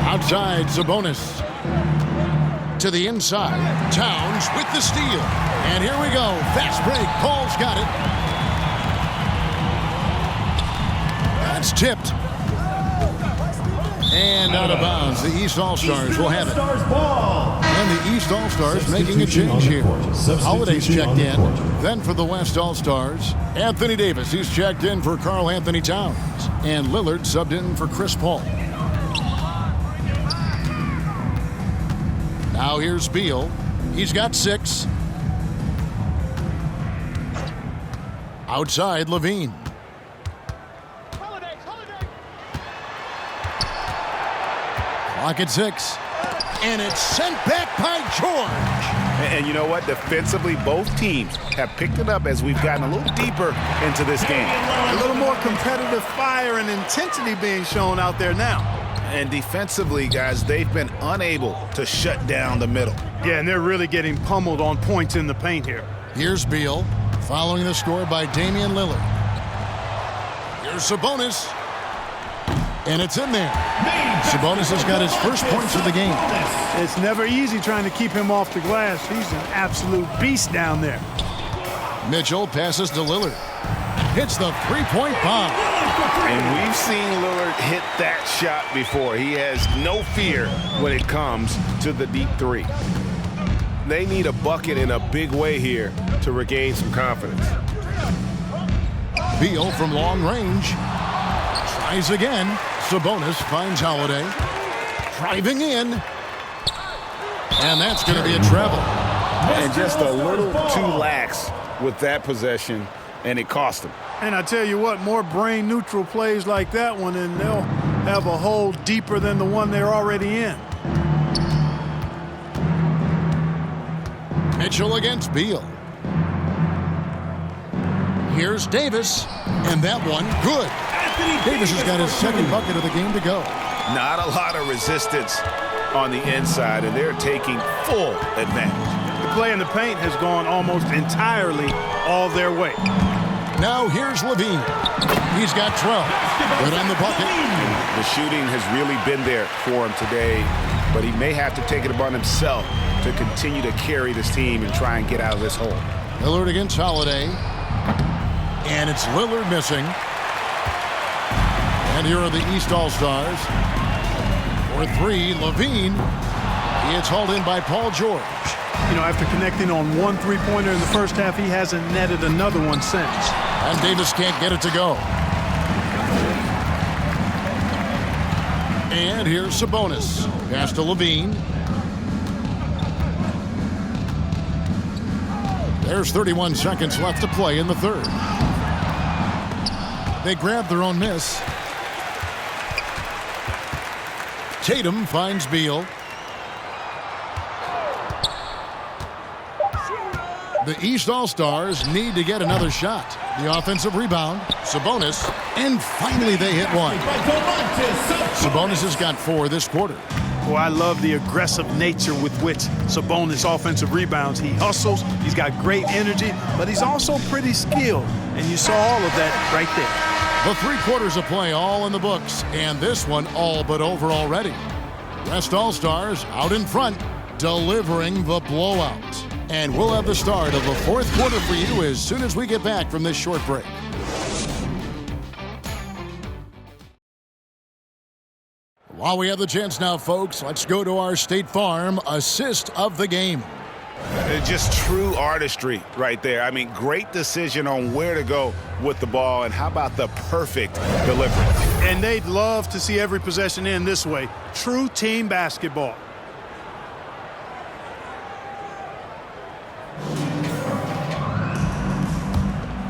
Outside, Sabonis. To the inside. Towns with the steal. And here we go. Fast break. Paul's got it. That's tipped. And out of bounds. The East All-Stars will have it. And the East All-Stars making a change here. Holiday's checked in. Then for the West All-Stars, Anthony Davis. He's checked in for Karl Anthony Towns. And Lillard subbed in for Chris Paul. Now here's Beal. He's got 6. Outside, Levine. Clock at 6. And it's sent back by George. And you know what? Defensively, both teams have picked it up as we've gotten a little deeper into this game. A little more competitive fire and intensity being shown out there now. And defensively, guys, they've been unable to shut down the middle. Yeah, and they're really getting pummeled on points in the paint here. Here's Beal, following the score by Damian Lillard. Here's Sabonis. And it's in there. Sabonis has got his 1st points of the game. It's never easy trying to keep him off the glass. He's an absolute beast down there. Mitchell passes to Lillard. Hits the 3-point bomb. And we've seen Lillard hit that shot before. He has no fear when it comes to the deep 3. They need a bucket in a big way here to regain some confidence. Beal from long range. Tries again. Sabonis finds Holiday. Driving in. And that's going to be a travel. And just a little too lax with that possession, and it cost him. And I tell you what, more brain-neutral plays like that one, and they'll have a hole deeper than the one they're already in. Mitchell against Beal. Here's Davis, and that one, good. Davis has got his second bucket of the game to go. Not a lot of resistance on the inside, and they're taking full advantage. The play in the paint has gone almost entirely all their way. Now here's Levine. He's got 12. Good on the bucket. The shooting has really been there for him today, but he may have to take it upon himself to continue to carry this team and try and get out of this hole. Lillard against Holiday. And it's Lillard missing. And here are the East All-Stars. For three, Levine. It's hauled in by Paul George. You know, after connecting on one three-pointer in the first half, he hasn't netted another one since. And Davis can't get it to go. And here's Sabonis. Pass to Levine. There's 31 seconds left to play in the third. They grab their own miss. Tatum finds Beal. The East All-Stars need to get another shot. The offensive rebound, Sabonis, and finally they hit one. Sabonis has got 4 this quarter. Well, I love the aggressive nature with which Sabonis offensive rebounds. He hustles, he's got great energy, but he's also pretty skilled. And you saw all of that right there. The 3 quarters of play all in the books, and this one all but over already. West All-Stars out in front, delivering the blowout. And we'll have the start of the 4th quarter for you as soon as we get back from this short break. While we have the chance now, folks, let's go to our State Farm assist of the game. Just true artistry right there. I mean, great decision on where to go with the ball, and how about the perfect delivery? And they'd love to see every possession end this way. True team basketball.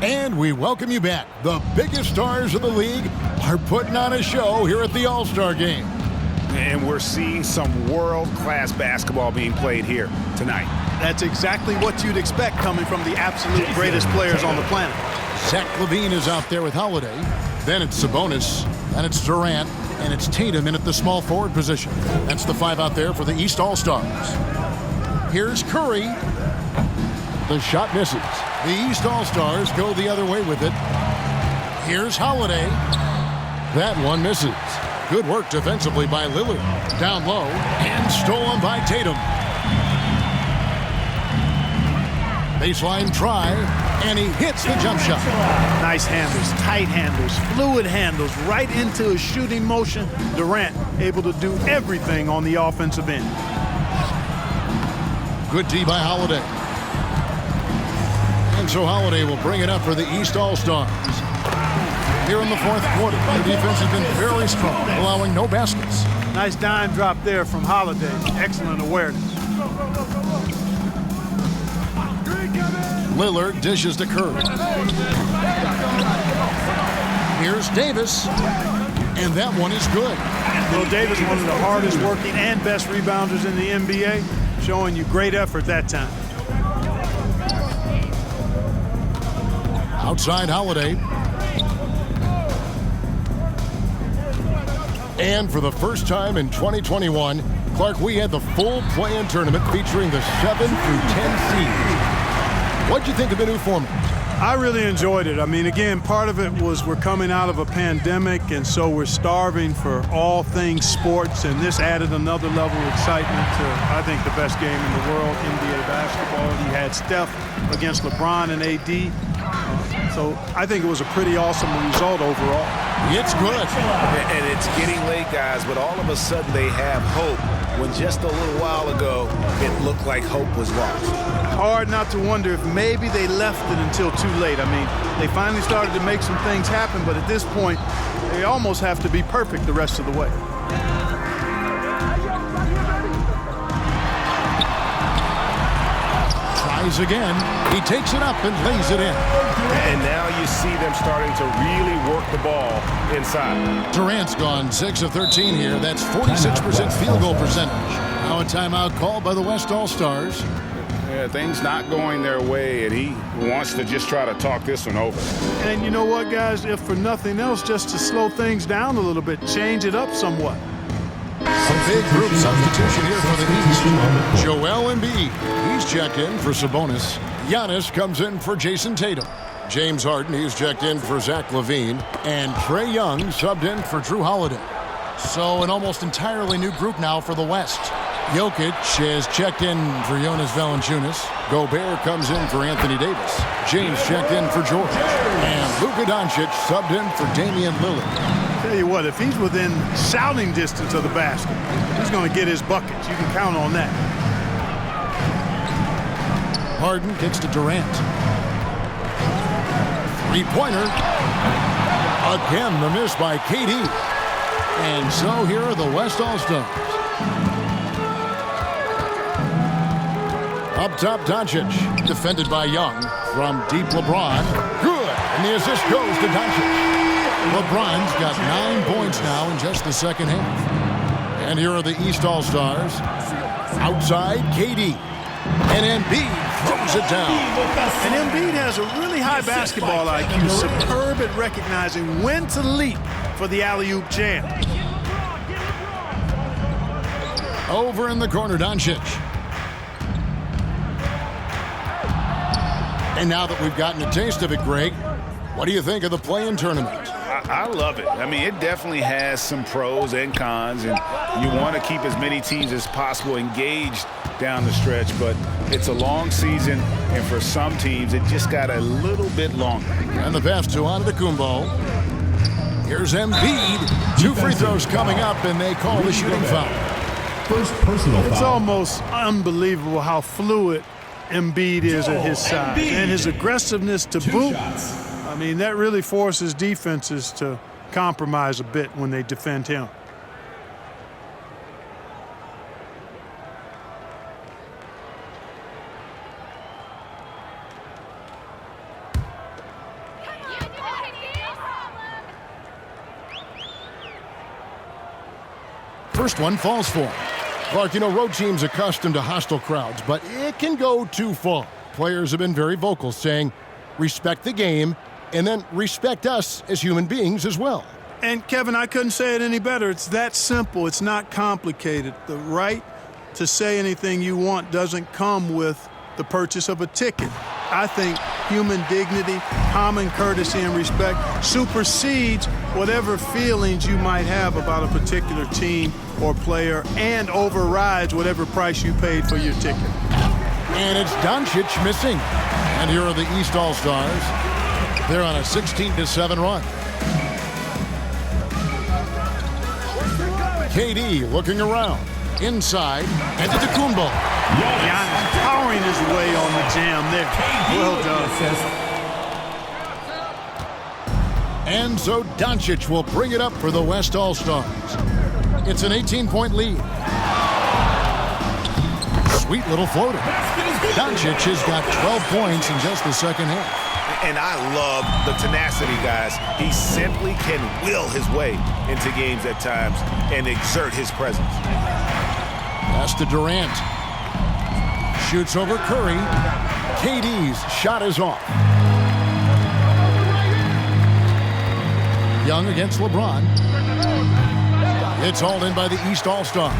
And we welcome you back. The biggest stars of the league are putting on a show here at the All-Star Game. And we're seeing some world-class basketball being played here tonight. That's exactly what you'd expect coming from the absolute greatest players on the planet. Zach LaVine is out there with Holiday. Then it's Sabonis. Then it's Durant. And it's Tatum in at the small forward position. That's the 5 out there for the East All-Stars. Here's Curry. The shot misses. The East All-Stars go the other way with it. Here's Holiday. That one misses. Good work defensively by Lillard. Down low and stolen by Tatum. Baseline try, and he hits the jump shot. Nice handles, tight handles, fluid handles, right into a shooting motion. Durant able to do everything on the offensive end. Good D by Holiday. And so Holiday will bring it up for the East All-Stars. Here in the 4th quarter, the defense has been very strong, allowing no baskets. Nice dime drop there from Holiday. Excellent awareness. Lillard dishes to Curry. Here's Davis, and that one is good. Well, Davis, one of the hardest working and best rebounders in the NBA, showing you great effort that time. Outside Holiday. And for the first time in 2021, Clark, we had the full play-in tournament featuring the 7 through 10 seeds. What'd you think of the new format? I really enjoyed it. I mean, again, part of it was we're coming out of a pandemic, and so we're starving for all things sports, and this added another level of excitement to, I think, the best game in the world, NBA basketball. You had Steph against LeBron and AD. So I think it was a pretty awesome result overall. It's good. And it's getting late, guys, but all of a sudden they have hope when just a little while ago it looked like hope was lost. Hard not to wonder if maybe they left it until too late. I mean, they finally started to make some things happen, but at this point, they almost have to be perfect the rest of the way. Tries again. He takes it up and lays it in. And now you see them starting to really work the ball inside. Durant's gone 6 of 13 here. That's 46% field goal percentage. Now a timeout called by the West All-Stars. Yeah, things not going their way, and he wants to just try to talk this one over. And you know what, guys? If for nothing else, just to slow things down a little bit, change it up somewhat. A big group substitution here for the East. Joel Embiid, he's checked in for Sabonis. Giannis comes in for Jason Tatum. James Harden, he's checked in for Zach LaVine. And Trae Young subbed in for Drew Holiday. So an almost entirely new group now for the West. Jokic has checked in for Jonas Valanciunas. Gobert comes in for Anthony Davis. James checked in for George. And Luka Doncic subbed in for Damian Lillard. Tell you what, if he's within shouting distance of the basket, he's going to get his buckets. You can count on that. Harden kicks to Durant. Three-pointer. Again, the miss by KD. And so here are the West All-Stars. Up top, Doncic. Defended by Young. From deep, LeBron. Good. And the assist goes to Doncic. LeBron's got 9 points now in just the second half. And here are the East All-Stars. Outside, KD. And Embiid throws it down. And Embiid has a really high basketball IQ, superb at recognizing when to leap for the alley-oop jam. Over in the corner, Doncic. And now that we've gotten a taste of it, Greg, what do you think of the play-in tournament? I love it. I mean, it definitely has some pros and cons, and you want to keep as many teams as possible engaged down the stretch, but it's a long season, and for some teams, it just got a little bit longer. And the pass to Antetokounmpo. Here's Embiid. 2 free throws coming up, and they call the shooting foul. First personal foul. It's almost unbelievable how fluid Embiid is at his size, and his aggressiveness to boot. I mean, that really forces defenses to compromise a bit when they defend him. First one falls for him. Clark, you know, road teams accustomed to hostile crowds, but it can go too far. Players have been very vocal, saying, respect the game, and then respect us as human beings as well. And, Kevin, I couldn't say it any better. It's that simple. It's not complicated. The right to say anything you want doesn't come with the purchase of a ticket. I think human dignity, common courtesy, and respect supersedes whatever feelings you might have about a particular team or player and overrides whatever price you paid for your ticket. And it's Doncic missing. And here are the East All-Stars. They're on a 16-7 run. KD looking around. Inside. Antetokounmpo. Giannis powering his way on the jam there. Well done. And so Doncic will bring it up for the West All-Stars. It's an 18-point lead. Sweet little floater. Doncic has got 12 points in just the second half. And I love the tenacity, guys. He simply can will his way into games at times and exert his presence. Pass to Durant. Shoots over Curry. KD's shot is off. Young against LeBron. It's hauled in by the East All-Stars.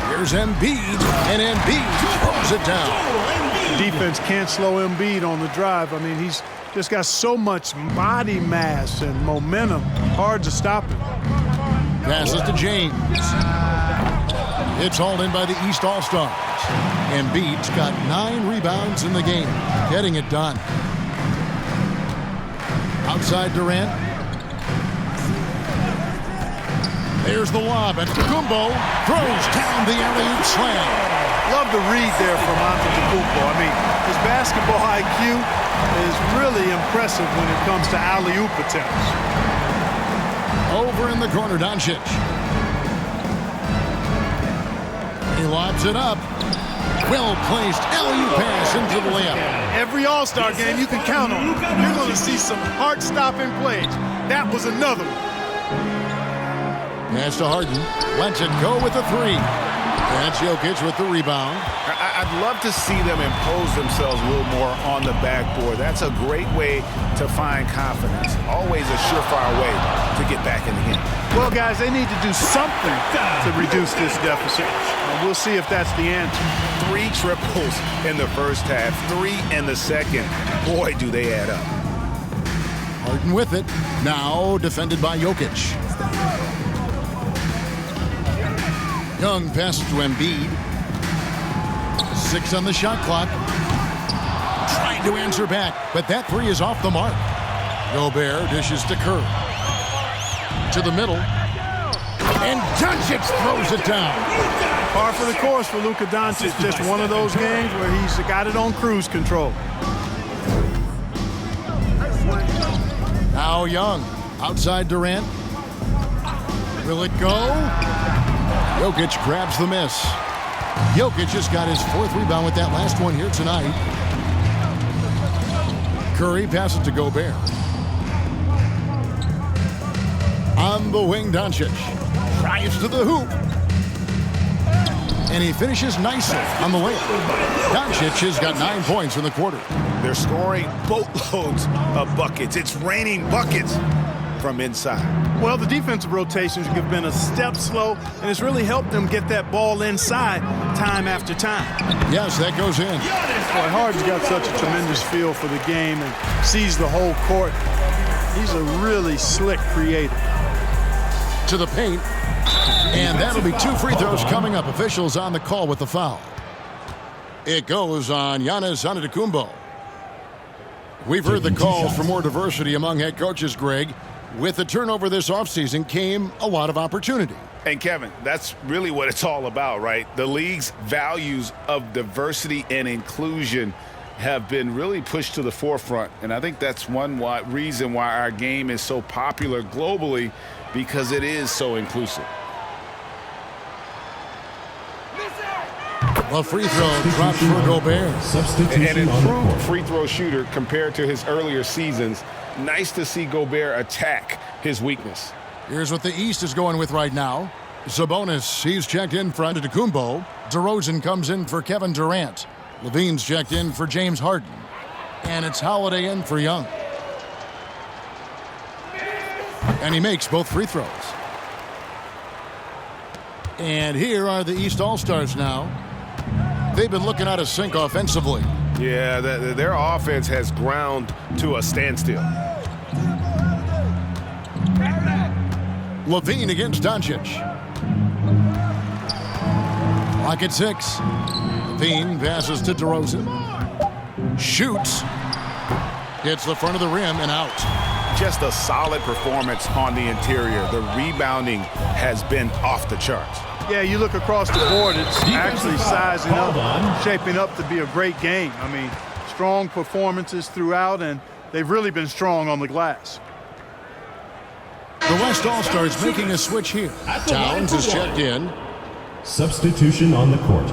Here's Embiid, and Embiid throws it down. Defense can't slow Embiid on the drive. I mean, he's just got so much body mass and momentum. Hard to stop him. Passes to James. It's hauled in by the East All-Stars. Embiid's got 9 rebounds in the game, getting it done. Outside Durant. There's the lob, and Antetokounmpo throws down the alley-oop slam. Love the read there from Antetokounmpo. I mean, his basketball IQ is really impressive when it comes to alley-oop attempts. Over in the corner, Doncic. He lobs it up. Well-placed alley-oop pass into the layup. Every All-Star game you can count on. You're going to see some heart-stopping plays. That was another one. Pass to Harden. Lets it go with a 3. That's Jokic with the rebound. I'd love to see them impose themselves a little more on the backboard. That's a great way to find confidence. Always a surefire way to get back in the game. Well, guys, they need to do something to reduce this deficit. We'll see if that's the answer. 3 triples in the first half, 3 in the second. Boy, do they add up. Harden with it. Now defended by Jokic. Young passes to Embiid. 6 on the shot clock. Trying to answer back, but that 3 is off the mark. Gobert dishes to Curry. To the middle. And Doncic throws it down. Par for the course for Luka Doncic. Just one of those games where he's got it on cruise control. Now Young. Outside Durant. Will it go? Jokic grabs the miss. Jokic just got his 4th rebound with that last one here tonight. Curry passes to Gobert. On the wing, Doncic drives to the hoop. And he finishes nicely on the layup. Doncic has got 9 points in the quarter. They're scoring boatloads of buckets. It's raining buckets from inside. Well, the defensive rotations have been a step slow, and it's really helped them get that ball inside time after time. Yes, that goes in. Boy, Harden's got such a tremendous feel for the game and sees the whole court. He's a really slick creator. To the paint. And that'll be 2 free throws coming up. Officials on the call with the foul. It goes on Giannis Antetokounmpo. We've heard the calls for more diversity among head coaches, Greg. With the turnover this offseason came a lot of opportunity. And Kevin, that's really what it's all about, right? The league's values of diversity and inclusion have been really pushed to the forefront. And I think that's one reason why our game is so popular globally, because it is so inclusive. A free throw drops for Gobert. An improved free throw shooter compared to his earlier seasons. Nice to see Gobert attack his weakness. Here's what the East is going with right now. Sabonis, he's checked in for Antetokounmpo. DeRozan comes in for Kevin Durant. Levine's checked in for James Harden. And it's Holiday in for Young. And he makes both free throws. And here are the East All-Stars now. They've been looking out of sync offensively. Yeah, their offense has ground to a standstill. Levine against Doncic. Clock at 6. Levine passes to DeRozan. Shoots. Hits the front of the rim and out. Just a solid performance on the interior. The rebounding has been off the charts. Yeah, you look across the board, it's actually sizing up, shaping up to be a great game. I mean, strong performances throughout, and they've really been strong on the glass. The West All-Stars making a switch here. Towns is checked in. Substitution on the court.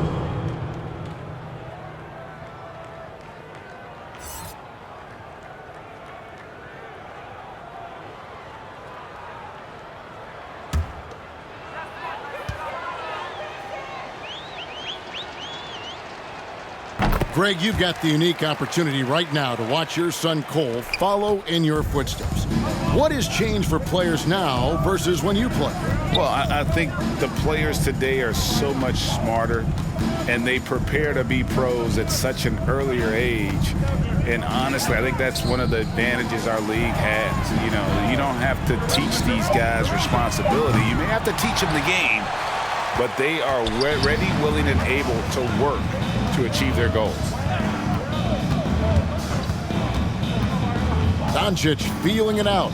Greg, you've got the unique opportunity right now to watch your son Cole follow in your footsteps. What has changed for players now versus when you played? Well, I think the players today are so much smarter, and they prepare to be pros at such an earlier age. And honestly, I think that's one of the advantages our league has. You know, you don't have to teach these guys responsibility. You may have to teach them the game, but they are ready, willing, and able to work to achieve their goals. Doncic feeling it out.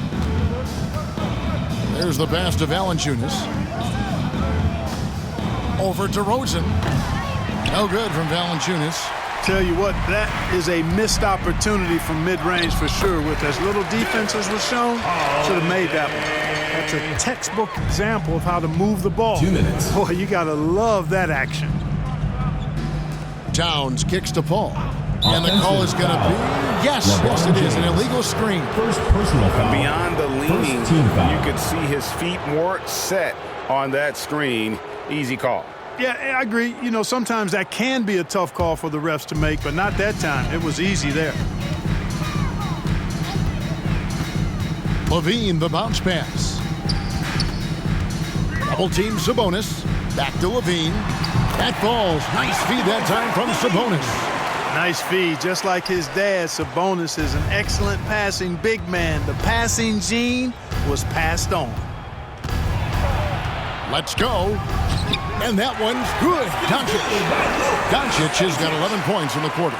There's the pass to Valanciunas. Over to DeRozan. No good from Valanciunas. Tell you what, that is a missed opportunity from mid-range for sure. With as little defense as was shown, should have made that one. That's a textbook example of how to move the ball. 2 minutes. Boy, you got to love that action. Towns kicks to Paul. And the call is going to be, yes, it is, an illegal screen. First personal foul. Beyond the leaning, you could see his feet more set on that screen. Easy call. Yeah, I agree. You know, sometimes that can be a tough call for the refs to make, but not that time. It was easy there. Levine, the bounce pass. Double team Sabonis. Back to Levine. That falls. Nice feed that time from Sabonis. Nice feed. Just like his dad, Sabonis is an excellent passing big man. The passing gene was passed on. Let's go. And that one's good. Doncic has got 11 points in the quarter.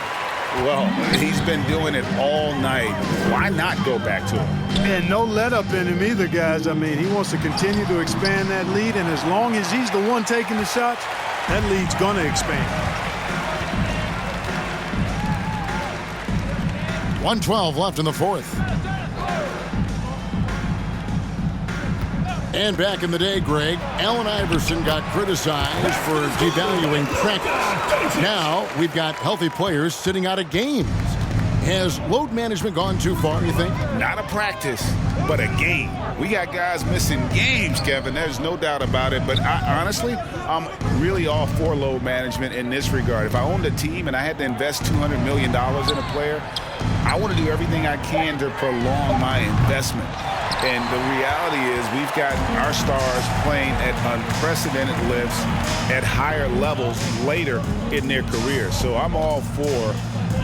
Well, he's been doing it all night. Why not go back to him? And no let up in him either, guys. I mean, he wants to continue to expand that lead, and as long as he's the one taking the shots, that lead's going to expand. 1:12 left in the fourth. And back in the day, Greg, Allen Iverson got criticized for devaluing practice. Now we've got healthy players sitting out of games. Has load management gone too far, you think? Not a practice, but a game. We got guys missing games, Kevin. There's no doubt about it. But honestly, I'm really all for load management in this regard. If I owned a team and I had to invest $200 million in a player, I want to do everything I can to prolong my investment. And the reality is we've got our stars playing at unprecedented lifts at higher levels later in their careers. So I'm all for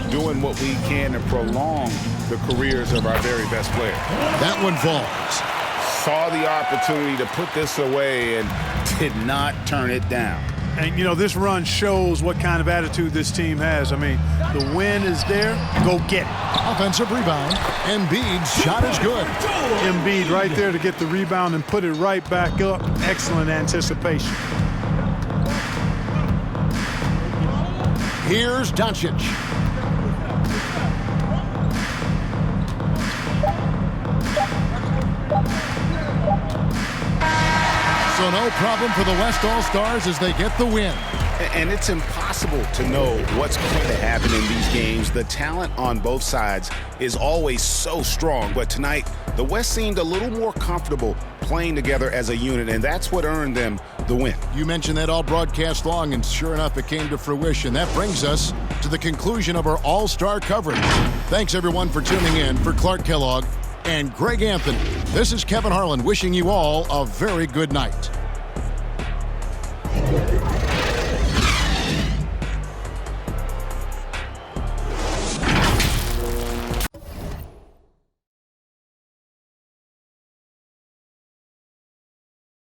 doing what we can to prolong the careers of our very best players. That one falls. Saw the opportunity to put this away and did not turn it down. And, you know, this run shows what kind of attitude this team has. I mean, the win is there. Go get it. Offensive rebound. Embiid's shot is good. Embiid right there to get the rebound and put it right back up. Excellent anticipation. Here's Doncic. So no problem for the West All-Stars as they get the win. And it's impossible to know what's going to happen in these games. The talent on both sides is always so strong. But tonight, the West seemed a little more comfortable playing together as a unit, and that's what earned them the win. You mentioned that all broadcast long, and sure enough, it came to fruition. That brings us to the conclusion of our All-Star coverage. Thanks, everyone, for tuning in. For Clark Kellogg and Greg Anthony, this is Kevin Harlan wishing you all a very good night.